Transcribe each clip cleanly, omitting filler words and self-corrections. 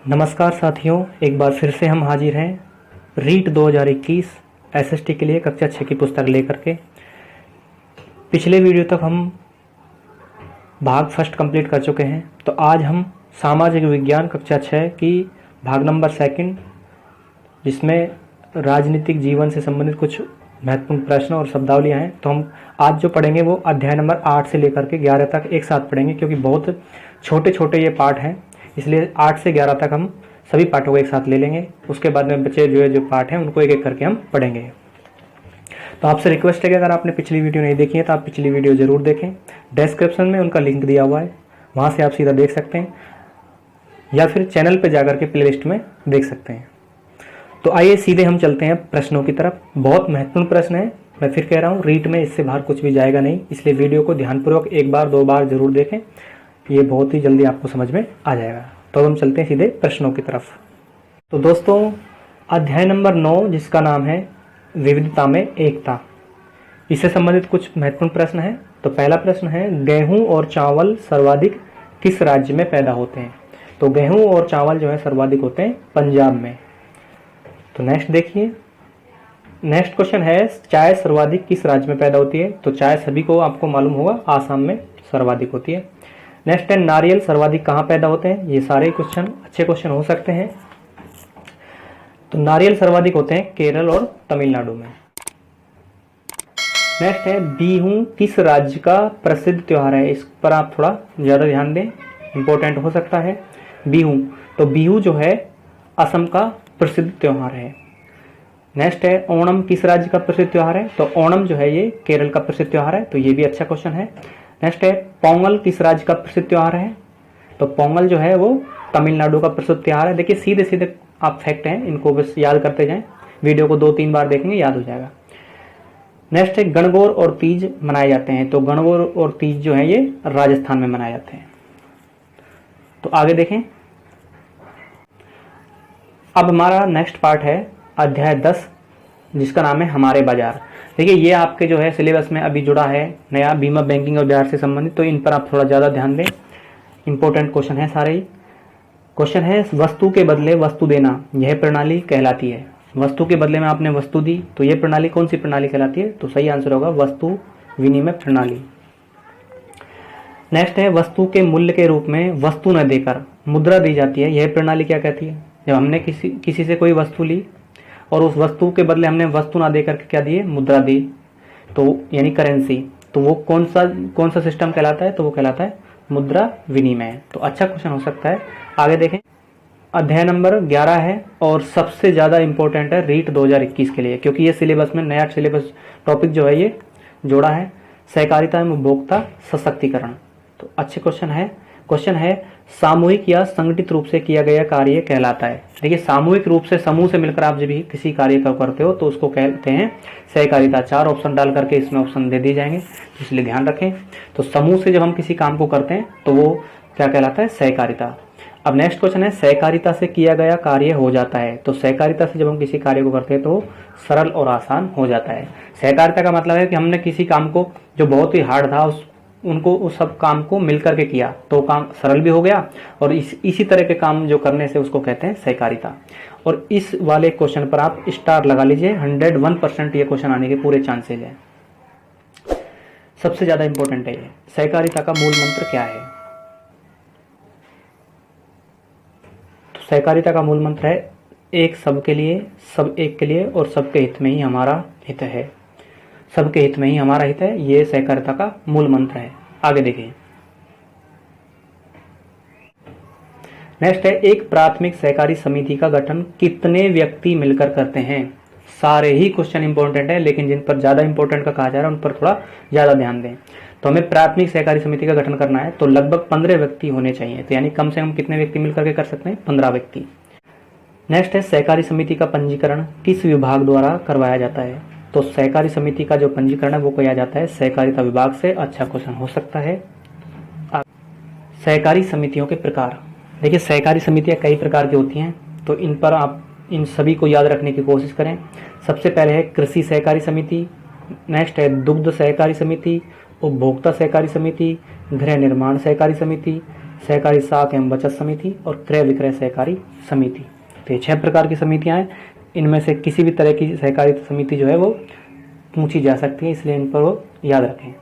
नमस्कार साथियों, एक बार फिर से हम हाजिर हैं रीट 2021 एसएसटी के लिए कक्षा 6 की पुस्तक लेकर के। पिछले वीडियो तक हम भाग फर्स्ट कंप्लीट कर चुके हैं, तो आज हम सामाजिक विज्ञान कक्षा 6 की भाग नंबर सेकंड, जिसमें राजनीतिक जीवन से संबंधित कुछ महत्वपूर्ण प्रश्न और शब्दावलियाँ हैं, तो हम आज जो पढ़ेंगे वो अध्याय नंबर 8 से लेकर के 11 तक एक साथ पढ़ेंगे, क्योंकि बहुत छोटे छोटे ये पाठ हैं, इसलिए 8 से 11 तक हम सभी पाठों को एक साथ ले लेंगे। उसके बाद में बचे जो पाठ हैं उनको एक एक करके हम पढ़ेंगे। तो आपसे रिक्वेस्ट है कि अगर आपने पिछली वीडियो नहीं देखी है तो आप पिछली वीडियो ज़रूर देखें। डिस्क्रिप्शन में उनका लिंक दिया हुआ है, वहाँ से आप सीधा देख सकते हैं, या फिर चैनल पर जाकर के प्लेलिस्ट में देख सकते हैं। तो आइए सीधे हम चलते हैं प्रश्नों की तरफ। बहुत महत्वपूर्ण प्रश्न है, मैं फिर कह रहा हूँ, रीट में इससे बाहर कुछ भी जाएगा नहीं, इसलिए वीडियो को ध्यानपूर्वक एक बार दो बार जरूर देखें, ये बहुत ही जल्दी आपको समझ में आ जाएगा। तो हम चलते हैं सीधे प्रश्नों की तरफ। तो दोस्तों, अध्याय नंबर 9 जिसका नाम है विविधता में एकता, इससे संबंधित कुछ महत्वपूर्ण प्रश्न हैं। तो पहला प्रश्न है, गेहूं और चावल सर्वाधिक किस राज्य में पैदा होते हैं? तो गेहूं और चावल जो है सर्वाधिक होते हैं पंजाब में। तो नेक्स्ट देखिए, नेक्स्ट क्वेश्चन है, चाय सर्वाधिक किस राज्य में पैदा होती है? तो चाय सभी को आपको मालूम होगा, आसाम में सर्वाधिक होती है। नेक्स्ट है, नारियल सर्वाधिक कहाँ पैदा होते हैं? ये सारे क्वेश्चन अच्छे क्वेश्चन हो सकते हैं। तो नारियल सर्वाधिक होते हैं केरल और तमिलनाडु में। नेक्स्ट है, बिहू किस राज्य का प्रसिद्ध त्योहार है? इस पर आप थोड़ा ज्यादा ध्यान दें, इंपॉर्टेंट हो सकता है। बिहू, तो बिहू जो है असम का प्रसिद्ध त्योहार है। नेक्स्ट है, ओणम किस राज्य का प्रसिद्ध त्योहार है? तो ओणम जो है ये केरल का प्रसिद्ध त्योहार है, तो ये भी अच्छा क्वेश्चन है। नेक्स्ट है, पोंगल किस राज्य का प्रसिद्ध त्योहार है? तो पोंगल जो है वो तमिलनाडु का प्रसिद्ध त्योहार है। देखिए सीधे सीधे आप फैक्ट हैं, इनको बस याद करते जाएं, वीडियो को 2-3 बार देखेंगे याद हो जाएगा। नेक्स्ट है, गणगौर और तीज मनाए जाते हैं। तो गणगौर और तीज जो है ये राजस्थान में मनाए जाते हैं। तो आगे देखें, अब हमारा नेक्स्ट पार्ट है अध्याय 10 जिसका नाम है हमारे बाजार। देखिए ये आपके जो है सिलेबस में अभी जुड़ा है नया, बीमा बैंकिंग और बाजार से संबंधित, तो इन पर आप थोड़ा ज़्यादा ध्यान दें, इंपॉर्टेंट क्वेश्चन है सारे ही। क्वेश्चन है, वस्तु के बदले वस्तु देना यह प्रणाली कहलाती है। वस्तु के बदले में आपने वस्तु दी, तो यह प्रणाली कौन सी प्रणाली कहलाती है? तो सही आंसर होगा वस्तु विनिमय प्रणाली। नेक्स्ट है, वस्तु के मूल्य के रूप में वस्तु न देकर मुद्रा दी जाती है, यह प्रणाली क्या कहती है? जब हमने किसी से कोई वस्तु ली और उस वस्तु के बदले हमने वस्तु ना देकर के क्या दिए? मुद्रा दी, तो यानी करेंसी, तो वो कौन सा सिस्टम कहलाता है? तो वो कहलाता है मुद्रा विनिमय। तो अच्छा क्वेश्चन हो सकता है। आगे देखें, अध्याय नंबर 11 है और सबसे ज्यादा इंपॉर्टेंट है रीट 2021 के लिए, क्योंकि ये सिलेबस में नया सिलेबस टॉपिक जो है ये जोड़ा है, सहकारिता एवं उपभोक्ता सशक्तिकरण। तो अच्छे क्वेश्चन है। क्वेश्चन है, सामूहिक या संगठित रूप से किया गया कार्य कहलाता है। देखिए सामूहिक रूप से, समूह से मिलकर आप जब भी किसी कार्य को करते हो तो उसको कहते हैं सहकारिता। 4 ऑप्शन डाल करके इसमें ऑप्शन दे दिए जाएंगे, इसलिए ध्यान रखें। तो समूह से जब हम किसी काम को करते हैं तो वो क्या कहलाता है? सहकारिता। अब नेक्स्ट क्वेश्चन है, सहकारिता से किया गया कार्य हो जाता है। तो सहकारिता से जब हम किसी कार्य को करते हैं तो सरल और आसान हो जाता है। सहकारिता का मतलब है कि हमने किसी काम को जो बहुत ही हार्ड था उस सब काम को मिलकर के किया तो काम सरल भी हो गया, और इसी तरह के काम जो करने से उसको कहते हैं सहकारिता। और इस वाले क्वेश्चन पर आप स्टार लगा लीजिए, 101% ये क्वेश्चन आने के पूरे चांसेज हैं। सबसे ज्यादा इंपॉर्टेंट है ये, सहकारिता का मूल मंत्र क्या है? तो सहकारिता का मूल मंत्र है, एक सबके लिए, सब एक के लिए, और सबके हित में ही हमारा हित है। सबके हित में ही हमारा हित है, ये सहकारिता का मूल मंत्र है। आगे देखिए, नेक्स्ट है, एक प्राथमिक सहकारी समिति का गठन कितने व्यक्ति मिलकर करते हैं? सारे ही क्वेश्चन इंपॉर्टेंट है, लेकिन जिन पर ज्यादा इंपॉर्टेंट का कहा जा रहा है उन पर थोड़ा ज्यादा ध्यान दें। तो हमें प्राथमिक सहकारी समिति का गठन करना है तो लगभग 15 व्यक्ति होने चाहिए। तो यानी कम से कम कितने व्यक्ति मिलकर के कर सकते हैं? 15 व्यक्ति। नेक्स्ट है, सहकारी समिति का पंजीकरण किस विभाग द्वारा करवाया जाता है? तो सहकारी समिति का जो पंजीकरण है वो किया जाता है सहकारिता विभाग से। अच्छा क्वेश्चन हो सकता है। सहकारी समितियों के प्रकार, देखिए सहकारी समितियां कई प्रकार की होती हैं, तो इन पर आप इन सभी को याद रखने की कोशिश करें। सबसे पहले है कृषि सहकारी समिति, नेक्स्ट है दुग्ध सहकारी समिति, उपभोक्ता सहकारी समिति, गृह निर्माण सहकारी समिति, सहकारी साख एवं बचत समिति और क्रय विक्रय सहकारी समिति। तो ये 6 प्रकार की समितियां हैं। इनमें से किसी भी तरह की सहकारी समिति जो है वो पूछी जा सकती है, इसलिए इन पर वो याद रखें।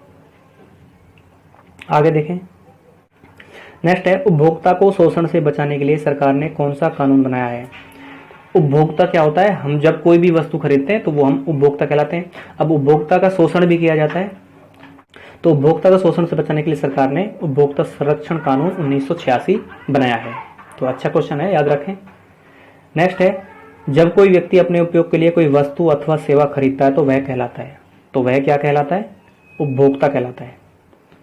आगे देखें, नेक्स्ट है उपभोक्ता को शोषण से बचाने के लिए सरकार ने कौन सा कानून बनाया है। उपभोक्ता क्या होता है, हम जब कोई भी वस्तु खरीदते हैं तो वो हम उपभोक्ता कहलाते हैं। अब उपभोक्ता का शोषण भी किया जाता है, तो उपभोक्ता का शोषण से बचाने के लिए सरकार ने उपभोक्ता संरक्षण कानून 1986 बनाया है। तो अच्छा क्वेश्चन है, याद रखें। नेक्स्ट है, जब कोई व्यक्ति अपने उपयोग के लिए कोई वस्तु अथवा सेवा खरीदता है तो वह कहलाता है, तो वह क्या कहलाता है, उपभोक्ता कहलाता है।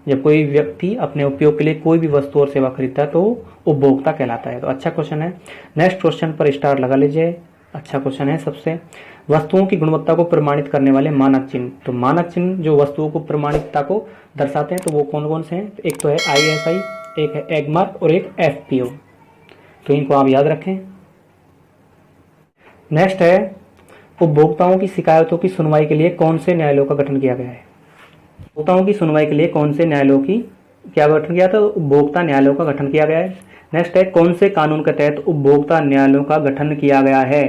जब कोई व्यक्ति अपने उपयोग के लिए कोई भी वस्तु और सेवा खरीदता है तो उपभोक्ता कहलाता है। तो अच्छा क्वेश्चन है। नेक्स्ट क्वेश्चन पर स्टार लगा लीजिए, अच्छा क्वेश्चन है। सबसे वस्तुओं की गुणवत्ता को प्रमाणित करने वाले मानक चिन्ह। तो मानक चिन्ह जो वस्तुओं को प्रमाणिकता को दर्शाते हैं तो वो कौन कौन से हैं, एक तो है ISI, एक है एगमार्क और एक FPO। तो इनको आप याद रखें। नेक्स्ट है, उपभोक्ताओं की शिकायतों की सुनवाई के लिए कौन से न्यायालयों का गठन किया गया है। उपभोक्ताओं की सुनवाई के लिए कौन से न्यायालयों की क्या गठन किया था, उपभोक्ता न्यायालयों का गठन किया गया है। नेक्स्ट है, कौन से कानून के तहत उपभोक्ता न्यायालयों का गठन किया गया है।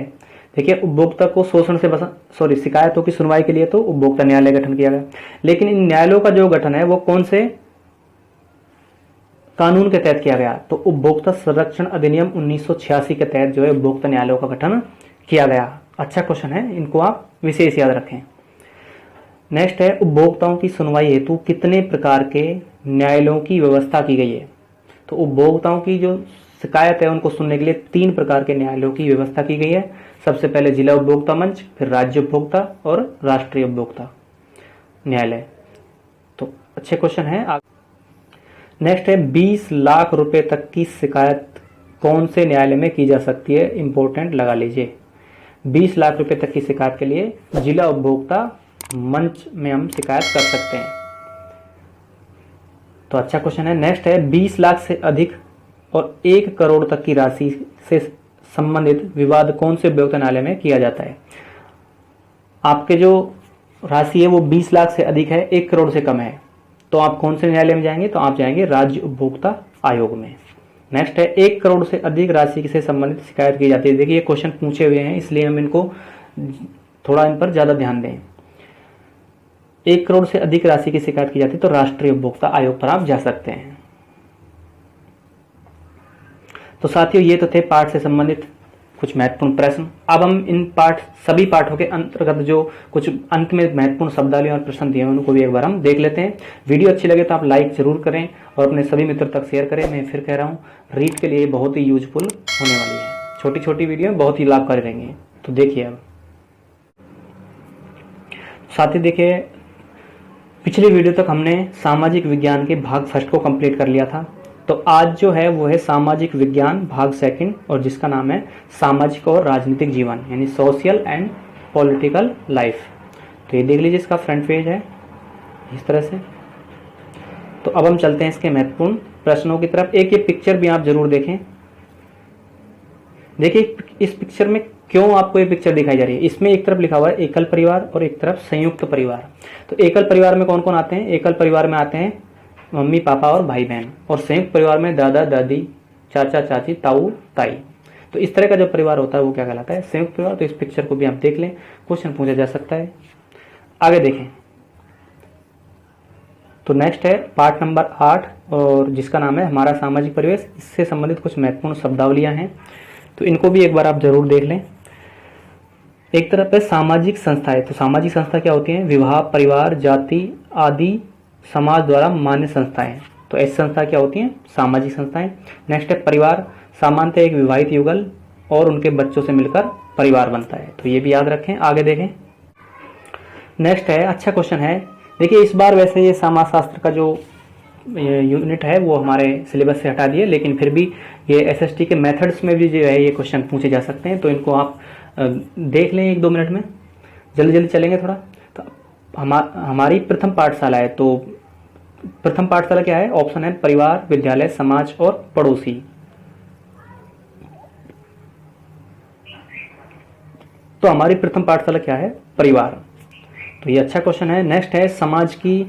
देखिए, उपभोक्ता को शोषण से शिकायतों की सुनवाई के लिए तो उपभोक्ता न्यायालय गठन किया गया, लेकिन इन न्यायालयों का जो गठन है वो कौन से कानून के तहत किया गया, तो उपभोक्ता संरक्षण अधिनियम 1986 के तहत जो है उपभोक्ता न्यायालयों का गठन किया गया। अच्छा क्वेश्चन है, इनको आप विशेष याद रखें। नेक्स्ट है, उपभोक्ताओं की सुनवाई हेतु कितने प्रकार के न्यायालयों की व्यवस्था की गई है। तो उपभोक्ताओं की जो शिकायत है उनको सुनने के लिए 3 प्रकार के न्यायालयों की व्यवस्था की गई है। सबसे पहले जिला उपभोक्ता मंच, फिर राज्य उपभोक्ता और राष्ट्रीय उपभोक्ता न्यायालय। तो अच्छे क्वेश्चन है। नेक्स्ट है, 20 लाख रुपए तक की शिकायत कौन से न्यायालय में की जा सकती है, इंपॉर्टेंट लगा लीजिए। 20 लाख रुपए तक की शिकायत के लिए जिला उपभोक्ता मंच में हम शिकायत कर सकते हैं। तो अच्छा क्वेश्चन है। नेक्स्ट है, 20 लाख से अधिक और 1 करोड़ तक की राशि से संबंधित विवाद कौन से उपभोक्ता न्यायालय में किया जाता है। आपके जो राशि है वो 20 लाख से अधिक है, 1 करोड़ से कम है, तो आप कौन से न्यायालय में जाएंगे, तो आप जाएंगे राज्य उपभोक्ता आयोग में। नेक्स्ट है, 1 करोड़ से अधिक राशि से संबंधित शिकायत की जाती है। देखिए, ये क्वेश्चन पूछे हुए हैं इसलिए हम इनको थोड़ा इन पर ज्यादा ध्यान दें। 1 करोड़ से अधिक राशि की शिकायत की जाती है तो राष्ट्रीय उपभोक्ता आयोग पर आप जा सकते हैं। तो साथियों, ये तो थे पाठ से संबंधित कुछ महत्वपूर्ण प्रश्न। अब हम इन सभी पाठों के अंतर्गत जो कुछ अंत में महत्वपूर्ण शब्दावली और प्रश्न दिए हैं उनको भी एक बार हम देख लेते हैं। वीडियो अच्छी लगे तो आप लाइक जरूर करें और अपने सभी मित्रों तक शेयर करें। मैं फिर कह रहा हूँ, रीट के लिए बहुत ही यूजफुल होने वाली है। छोटी छोटी वीडियो बहुत ही लाभकारी रहेंगी। तो देखिए, अब साथी देखिए, पिछली वीडियो तक हमने सामाजिक विज्ञान के भाग फर्स्ट को कंप्लीट कर लिया था। तो आज जो है वो है सामाजिक विज्ञान भाग सेकंड, और जिसका नाम है सामाजिक और राजनीतिक जीवन, यानी सोशल एंड पॉलिटिकल लाइफ। तो ये देख लीजिए, इसका फ्रंट पेज है इस तरह से। तो अब हम चलते हैं इसके महत्वपूर्ण प्रश्नों की तरफ। एक ये पिक्चर भी आप जरूर देखें। देखिए, इस पिक्चर में क्यों आपको ये पिक्चर दिखाई जा रही है। इसमें एक तरफ लिखा हुआ है एकल परिवार और एक तरफ संयुक्त परिवार। तो एकल परिवार में कौन कौन आते हैं, एकल परिवार में आते हैं मम्मी पापा और भाई बहन, और संयुक्त परिवार में दादा दादी, चाचा चाची, ताऊ ताई। तो इस तरह का जो परिवार होता है वो क्या कहलाता है, संयुक्त परिवार। तो इस पिक्चर को भी आप देख लें, क्वेश्चन पूछा जा सकता है। आगे देखें, तो नेक्स्ट है पार्ट नंबर 8, और जिसका नाम है हमारा सामाजिक परिवेश। इससे संबंधित कुछ महत्वपूर्ण शब्दावलियां हैं, तो इनको भी एक बार आप जरूर देख लें। एक तरफ है सामाजिक संस्थाएं। तो सामाजिक संस्था क्या होती हैं, विवाह, परिवार, जाति आदि समाज द्वारा मान्य संस्थाएं। तो ऐसी संस्था क्या होती हैं, सामाजिक संस्थाएं। नेक्स्ट है परिवार, सामान्यतः एक विवाहित युगल और उनके बच्चों से मिलकर परिवार बनता है। तो ये भी याद रखें। आगे देखें, नेक्स्ट है, अच्छा क्वेश्चन है। देखिए, इस बार वैसे ये समाजशास्त्र का जो यूनिट है वो हमारे सिलेबस से हटा दिए, लेकिन फिर भी ये SST के मेथड्स में भी जो है ये क्वेश्चन पूछे जा सकते हैं। तो इनको आप देख लें 1-2 मिनट में, जल्दी जल्दी चलेंगे थोड़ा। तो हमारी प्रथम पाठशाला है। तो प्रथम पाठशाला क्या है, ऑप्शन है परिवार, विद्यालय, समाज और पड़ोसी। तो हमारी प्रथम पाठशाला क्या है, परिवार। तो ये अच्छा क्वेश्चन है। नेक्स्ट है समाज की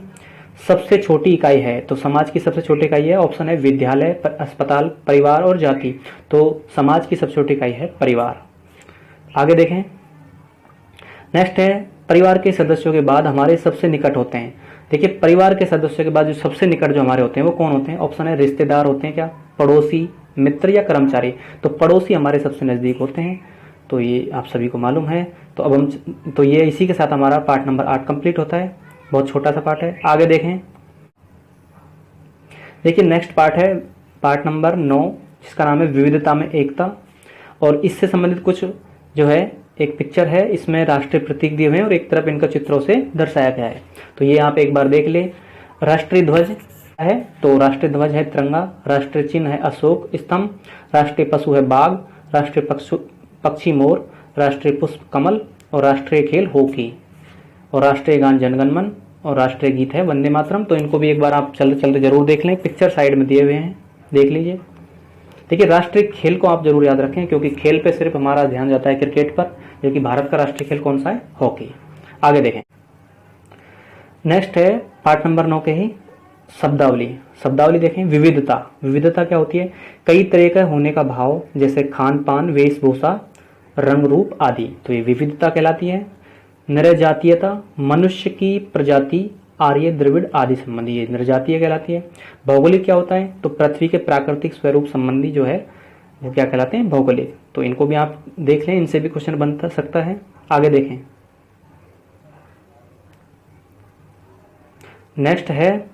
सबसे छोटी इकाई है? तो समाज की सबसे छोटी इकाई है, ऑप्शन है विद्यालय, अस्पताल, परिवार और जाति। तो समाज की सबसे छोटी इकाई है परिवार। आगे देखें, नेक्स्ट है परिवार के सदस्यों के बाद हमारे सबसे निकट होते हैं। देखिए परिवार के सदस्यों के बाद जो सबसे निकट जो हमारे होते हैं वो कौन होते हैं? ऑप्शन है रिश्तेदार होते हैं क्या, पड़ोसी, मित्र या कर्मचारी। तो पड़ोसी हमारे सबसे नजदीक होते हैं, तो ये आप सभी को मालूम है। तो अब हम तो ये इसी के साथ हमारा पार्ट नंबर 8 कंप्लीट होता है। बहुत छोटा सा पार्ट है। आगे देखें, देखिए नेक्स्ट पार्ट है पार्ट नंबर 9, जिसका नाम है विविधता में एकता। और इससे संबंधित कुछ जो है एक पिक्चर है, इसमें राष्ट्रीय प्रतीक दिए हुए हैं और एक तरफ इनका चित्रों से दर्शाया गया है। तो ये आप एक बार देख ले। राष्ट्रीय ध्वज है, तो राष्ट्रीय ध्वज है तिरंगा, राष्ट्रीय चिन्ह है अशोक स्तंभ, राष्ट्रीय पशु है बाघ, राष्ट्रीय पक्षी मोर, राष्ट्रीय पुष्प कमल और राष्ट्रीय खेल हॉकी, और राष्ट्रीय गान जनगण मन और राष्ट्रीय गीत है वंदे मातरम। तो इनको भी एक बार आप चलते चलते जरूर देख लें, पिक्चर साइड में दिए हुए हैं, देख लीजिए। देखिए राष्ट्रीय खेल को आप जरूर याद रखें, क्योंकि खेल पे सिर्फ हमारा ध्यान जाता है क्रिकेट पर, जबकि भारत का राष्ट्रीय खेल कौन सा है? हॉकी। आगे देखें, नेक्स्ट है पार्ट नंबर 9 के ही शब्दावली। शब्दावली देखें, विविधता। विविधता क्या होती है? कई तरह का होने का भाव, जैसे खान पान, वेशभूषा, रंग रूप आदि, तो ये विविधता कहलाती है। नरजातीयता, मनुष्य की प्रजाति, आर्य द्रविड़ आदि संबंधी, ये नरजातीय कहलाती है। भौगोलिक क्या होता है? तो पृथ्वी के प्राकृतिक स्वरूप संबंधी जो है वो क्या कहलाते हैं? भौगोलिक। तो इनको भी आप देख लें, इनसे भी क्वेश्चन बन सकता है। आगे देखें, नेक्स्ट है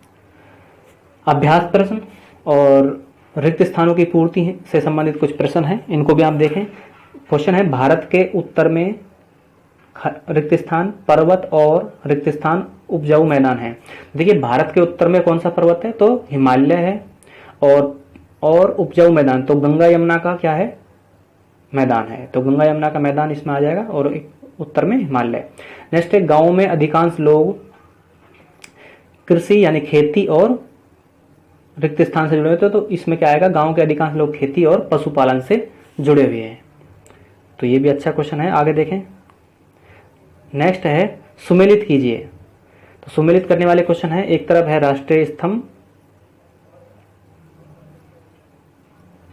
अभ्यास प्रश्न और रिक्त स्थानों की पूर्ति से संबंधित कुछ प्रश्न हैं, इनको भी आप देखें। क्वेश्चन है भारत के उत्तर में रिक्त स्थान पर्वत और रिक्त स्थान उपजाऊ मैदान है। देखिए भारत के उत्तर में कौन सा पर्वत है? तो हिमालय है, और उपजाऊ मैदान तो गंगा यमुना का क्या है? मैदान है। तो गंगा यमुना का मैदान इसमें आ जाएगा, और उत्तर में हिमालय। नेक्स्ट है गांव में अधिकांश लोग कृषि यानी खेती और रिक्त स्थान से जुड़े होते हैं, तो इसमें क्या आएगा? गांव के अधिकांश लोग खेती और पशुपालन से जुड़े हुए हैं। तो ये भी अच्छा क्वेश्चन है। आगे देखें, नेक्स्ट है सुमेलित कीजिए। तो सुमेलित करने वाले क्वेश्चन है, एक तरफ है राष्ट्रीय स्तंभ,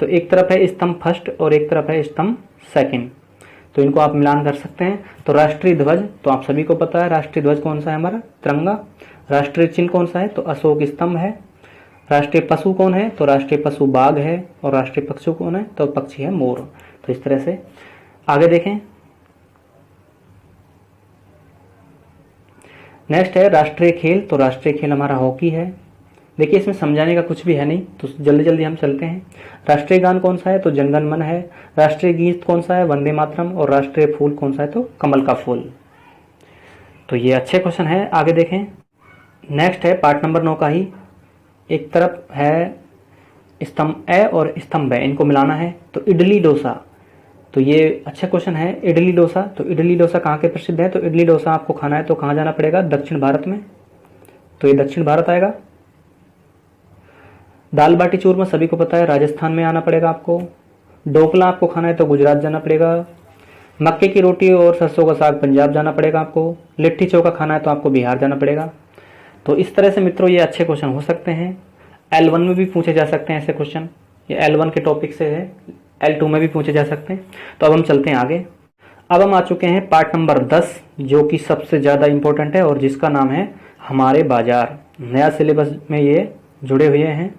तो एक तरफ है स्तंभ फर्स्ट और एक तरफ है स्तंभ सेकंड, तो इनको आप मिलान कर सकते हैं। तो राष्ट्रीय ध्वज तो आप सभी को पता है, राष्ट्रीय ध्वज कौन सा है? हमारा तिरंगा। राष्ट्रीय चिन्ह कौन सा है? तो अशोक स्तंभ है। राष्ट्रीय पशु कौन है? तो राष्ट्रीय पशु बाघ है। और राष्ट्रीय पक्षी कौन है? तो पक्षी है मोर। तो इस तरह से आगे देखें, नेक्स्ट है राष्ट्रीय खेल। तो राष्ट्रीय खेल हमारा हॉकी है। देखिए इसमें समझाने का कुछ भी है नहीं, तो जल्दी जल्दी हम चलते हैं। राष्ट्रीय गान कौन सा है? तो जनगण मन है। राष्ट्रीय गीत कौन सा है? वंदे मातरम। और राष्ट्रीय फूल कौन सा है? तो कमल का फूल। तो ये अच्छे क्वेश्चन है। आगे देखें, नेक्स्ट है पार्ट नंबर 9 का ही, एक तरफ है स्तंभ ए और स्तंभ है, इनको मिलाना है। तो इडली डोसा, तो ये अच्छा क्वेश्चन है। इडली डोसा, तो इडली डोसा कहाँ के प्रसिद्ध है? तो इडली डोसा आपको खाना है तो कहाँ जाना पड़ेगा? दक्षिण भारत में, तो ये दक्षिण भारत आएगा। दाल बाटी चूरमा सभी को पता है, राजस्थान में आना पड़ेगा आपको। ढोकला आपको खाना है तो गुजरात जाना पड़ेगा। मक्के की रोटी और सरसों का साग पंजाब जाना पड़ेगा आपको। लिट्टी चोखा खाना है तो आपको बिहार जाना पड़ेगा। तो इस तरह से मित्रों ये अच्छे क्वेश्चन हो सकते हैं। L1 में भी पूछे जा सकते हैं ऐसे क्वेश्चन, ये L1 के टॉपिक से है, L2 में भी पूछे जा सकते हैं। तो अब हम चलते हैं आगे। अब हम आ चुके हैं पार्ट नंबर 10, जो कि सबसे ज़्यादा इंपॉर्टेंट है और जिसका नाम है हमारे बाजार। नया सिलेबस में ये जुड़े हुए हैं।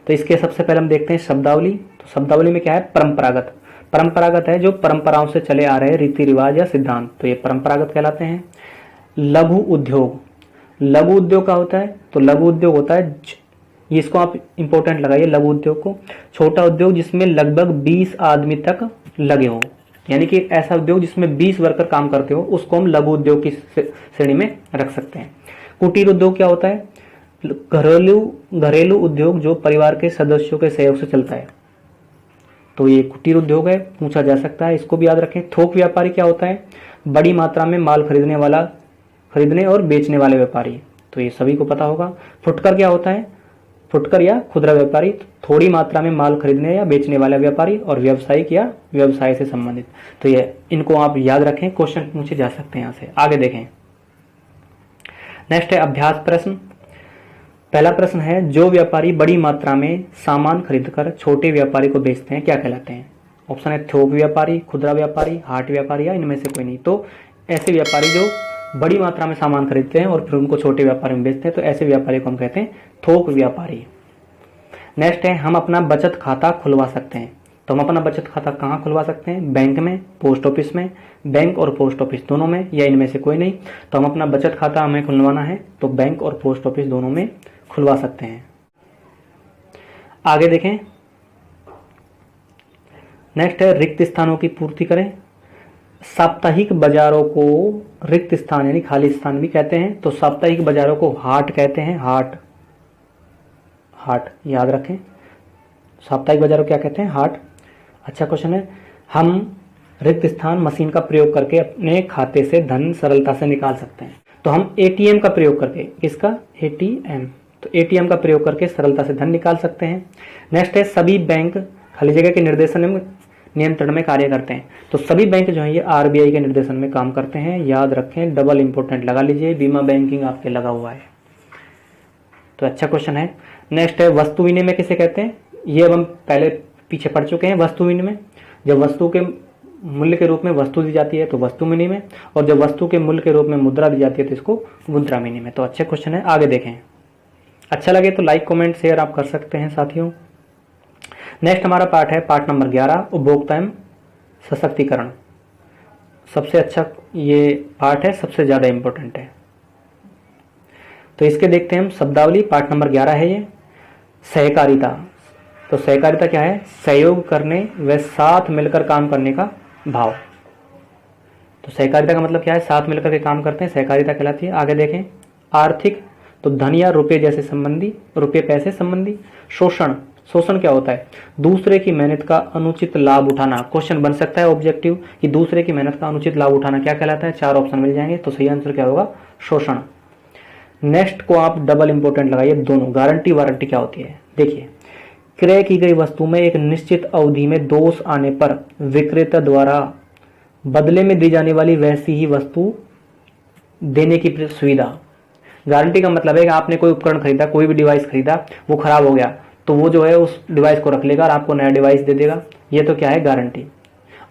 तो इसके सबसे पहले हम देखते हैं शब्दावली। तो शब्दावली में क्या है? परंपरागत। परंपरागत है जो परंपराओं से चले आ रहे रीति रिवाज या सिद्धांत, तो ये परंपरागत कहलाते हैं। लघु उद्योग, लघु उद्योग का होता है? तो लघु उद्योग होता है, इसको आप इंपॉर्टेंट लगाइए लघु उद्योग को, छोटा उद्योग जिसमें लगभग 20 आदमी तक लगे हो, यानी कि ऐसा उद्योग जिसमें 20 वर्कर काम करते हो, उसको हम लघु उद्योग की श्रेणी में रख सकते हैं। कुटीर उद्योग क्या होता है? घरेलू उद्योग जो परिवार के सदस्यों के सहयोग से चलता है, तो ये कुटीर उद्योग है, पूछा जा सकता है, इसको भी याद रखें। थोक व्यापारी क्या होता है? बड़ी मात्रा में माल खरीदने और बेचने वाले व्यापारी, तो ये सभी को पता होगा। फुटकर क्या होता है? फुटकर या खुदरा व्यापारी, थोड़ी मात्रा में माल खरीदने या बेचने वाला व्यापारी, और व्यावसायिक या व्यवसाय से संबंधित, तो ये इनको आप याद रखें, क्वेश्चन पूछे जा सकते हैं यहाँ से। आगे देखें, नेक्स्ट है अभ्यास प्रश्न। पहला प्रश्न है, जो व्यापारी बड़ी मात्रा में सामान खरीदकर छोटे व्यापारी को बेचते हैं क्या कहलाते हैं? ऑप्शन है थोक व्यापारी, खुदरा व्यापारी, हाट व्यापारी या इनमें से कोई नहीं। तो ऐसे व्यापारी जो बड़ी मात्रा में सामान खरीदते हैं और फिर उनको छोटे व्यापारी में बेचते हैं, तो ऐसे व्यापारी को हम कहते हैं थोक व्यापारी। नेक्स्ट है, हम अपना बचत खाता खुलवा सकते हैं। तो हम अपना बचत खाता कहाँ खुलवा सकते हैं? बैंक में, पोस्ट ऑफिस में, बैंक और पोस्ट ऑफिस दोनों में, या इनमें से कोई नहीं। तो हम अपना बचत खाता हमें खुलवाना है तो बैंक और पोस्ट ऑफिस दोनों में खुलवा सकते हैं। आगे देखें, नेक्स्ट है, रिक्त स्थानों की पूर्ति करें। साप्ताहिक बाजारों को रिक्त स्थान यानी खाली स्थान भी कहते हैं। तो साप्ताहिक बाजारों को हाट कहते हैं, हाट, हाट याद रखें। साप्ताहिक बाजारों क्या कहते हैं? हाट। अच्छा क्वेश्चन है, हम रिक्त स्थान मशीन का प्रयोग करके अपने खाते से धन सरलता से निकाल सकते हैं। तो हम एटीएम का प्रयोग करके, किसका? एटीएम। तो एटीएम का प्रयोग करके सरलता से धन निकाल सकते हैं। नेक्स्ट है, सभी बैंक खाली जगह के निर्देशन में नियंत्रण में कार्य करते हैं। तो सभी बैंक जो है ये आरबीआई के निर्देशन में काम करते हैं, याद रखें, डबल इंपोर्टेंट लगा लीजिए, बीमा बैंकिंग आपके लगा हुआ है। तो अच्छा क्वेश्चन है। नेक्स्ट है, वस्तु विनिमय किसे कहते हैं? ये अब हम पहले पीछे पढ़ चुके हैं। वस्तु विनिमय, जब वस्तु के मूल्य के रूप में वस्तु दी जाती है तो वस्तु विनिमय, और जब वस्तु के मूल्य के रूप में मुद्रा दी जाती है तो इसको मुद्रा विनिमय। तो अच्छे क्वेश्चन है, आगे देखें। अच्छा लगे तो लाइक, कमेंट, शेयर आप कर सकते हैं साथियों। नेक्स्ट हमारा पार्ट है पार्ट नंबर 11, उपभोक्ता एवं सशक्तिकरण। सबसे अच्छा ये पार्ट है, सबसे ज्यादा इंपॉर्टेंट है। तो इसके देखते हैं हम शब्दावली। पार्ट नंबर 11 है ये, सहकारिता। तो सहकारिता क्या है? सहयोग करने व साथ मिलकर काम करने का भाव। तो सहकारिता का मतलब क्या है? साथ मिलकर के काम करते हैं, सहकारिता कहलाती है। आगे देखें, आर्थिक, तो धन या रुपये जैसे संबंधी, रुपये पैसे संबंधी। शोषण, शोषण क्या होता है? दूसरे की मेहनत का अनुचित लाभ उठाना। क्वेश्चन बन सकता है ऑब्जेक्टिव कि दूसरे की मेहनत का अनुचित लाभ उठाना क्या कहलाता है? 4 ऑप्शन मिल जाएंगे, तो सही आंसर क्या होगा? शोषण। नेक्स्ट को आप डबल इंपोर्टेंट लगाइए दोनों। गारंटी वारंटी क्या होती है? देखिए, क्रय की गई वस्तु में एक निश्चित अवधि में दोष आने पर विक्रेता द्वारा बदले में दी जाने वाली वैसी ही वस्तु देने की सुविधा। गारंटी का मतलब है कि आपने कोई उपकरण खरीदा, कोई भी डिवाइस खरीदा, वो खराब हो गया तो वो जो है उस डिवाइस को रख लेगा और आपको नया डिवाइस दे देगा। ये तो क्या है? गारंटी।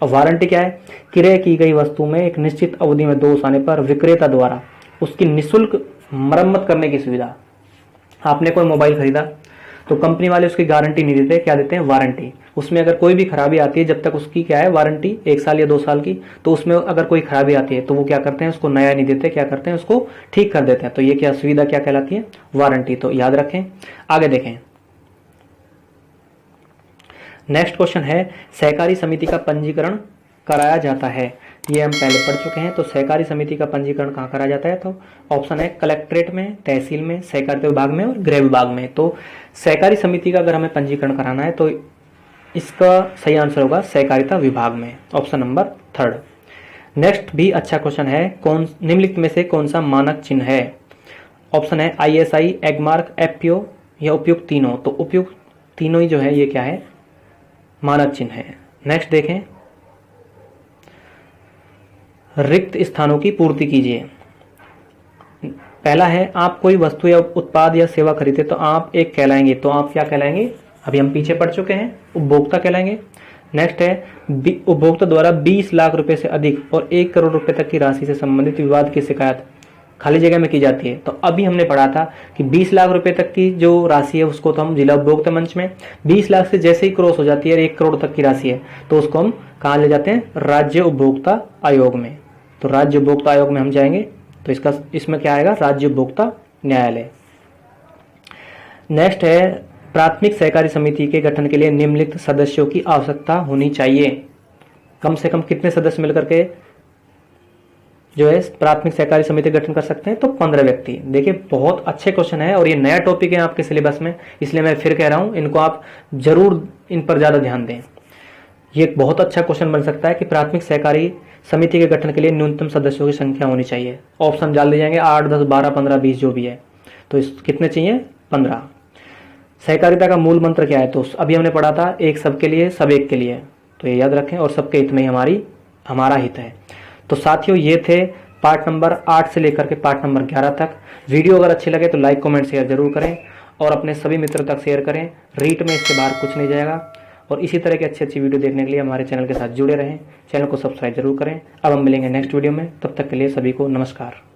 और वारंटी क्या है? क्रय की गई वस्तु में एक निश्चित अवधि में दोष आने पर विक्रेता द्वारा उसकी निःशुल्क मरम्मत करने की सुविधा। आपने कोई मोबाइल खरीदा तो कंपनी वाले उसकी गारंटी नहीं देते, क्या देते हैं? वारंटी। उसमें अगर कोई भी खराबी आती है, जब तक उसकी क्या है? वारंटी 1 साल या 2 साल की, तो उसमें अगर कोई खराबी आती है तो वो क्या करते हैं? उसको नया नहीं देते, क्या करते हैं? उसको ठीक कर देते हैं। तो ये क्या सुविधा क्या कहलाती है? वारंटी। तो याद रखें। आगे देखें, नेक्स्ट क्वेश्चन है, सहकारी समिति का पंजीकरण कराया जाता है। ये हम पहले पढ़ चुके हैं। तो सहकारी समिति का पंजीकरण कहाँ कराया जाता है? तो ऑप्शन है कलेक्ट्रेट में, तहसील में, सहकारिता विभाग में और गृह विभाग में। तो सहकारी समिति का अगर हमें पंजीकरण कराना है तो इसका सही आंसर होगा सहकारिता विभाग में, ऑप्शन नंबर 3। नेक्स्ट भी अच्छा क्वेश्चन है, कौन निम्नलिखित में से कौन सा मानक चिन्ह है? ऑप्शन है ISI, एगमार्क, FPO या उपयुक्त तीनों। तो उपयुक्त तीनों ही जो है ये क्या है? मानक चिन्ह है। नेक्स्ट देखें, रिक्त स्थानों की पूर्ति कीजिए। पहला है, आप कोई वस्तु या उत्पाद या सेवा खरीदे तो आप एक कहलाएंगे। तो आप क्या कहलाएंगे? अभी हम पीछे पढ़ चुके हैं, उपभोक्ता कहलाएंगे। नेक्स्ट है, उपभोक्ता द्वारा 20 लाख रुपए से अधिक और 1 करोड़ रुपए तक की राशि से संबंधित विवाद की शिकायत खाली जगह में की जाती है। तो अभी हमने पढ़ा था कि 20 लाख रुपए तक की जो राशि है उसको तो हम जिला उपभोक्ता मंच में, 20 लाख से जैसे ही क्रॉस हो जाती है 1 करोड़ तक की राशि है तो उसको हम कहाँ ले जाते हैं? राज्य उपभोक्ता आयोग में। तो राज्य उपभोक्ता आयोग में हम जाएंगे तो इसमें क्या आएगा? राज्य उपभोक्ता न्यायालय। नेक्स्ट है, प्राथमिक सहकारी समिति के गठन के लिए निम्नलिखित सदस्यों की आवश्यकता होनी चाहिए। कम से कम कितने सदस्य मिलकर के जो है प्राथमिक सहकारी समिति गठन कर सकते हैं? तो 15 व्यक्ति। देखिए, बहुत अच्छे क्वेश्चन है और ये नया टॉपिक है आपके सिलेबस में, इसलिए मैं फिर कह रहा हूं, इनको आप जरूर इन पर ज्यादा ध्यान दें। ये एक बहुत अच्छा क्वेश्चन बन सकता है कि प्राथमिक सहकारी समिति के गठन के लिए न्यूनतम सदस्यों की संख्या होनी चाहिए। ऑप्शन डाल दिए जाएंगे 8, 10, 12, 15, 20 जो भी है। तो कितने चाहिए? 15। सहकारिता का मूल मंत्र क्या है? तो अभी हमने पढ़ा था, एक सबके लिए सब एक के लिए। तो ये याद रखें, और सबके हित में ही हमारा हित है। तो साथियों, ये थे पार्ट नंबर 8 से लेकर के पार्ट नंबर 11 तक। वीडियो अगर अच्छी लगे तो लाइक कमेंट शेयर जरूर करें और अपने सभी मित्रों तक शेयर करें। रीट में इसके बाहर कुछ नहीं जाएगा। और इसी तरह की अच्छी अच्छी वीडियो देखने के लिए हमारे चैनल के साथ जुड़े रहें। चैनल को सब्सक्राइब जरूर करें। अब हम मिलेंगे नेक्स्ट वीडियो में, तब तक के लिए सभी को नमस्कार।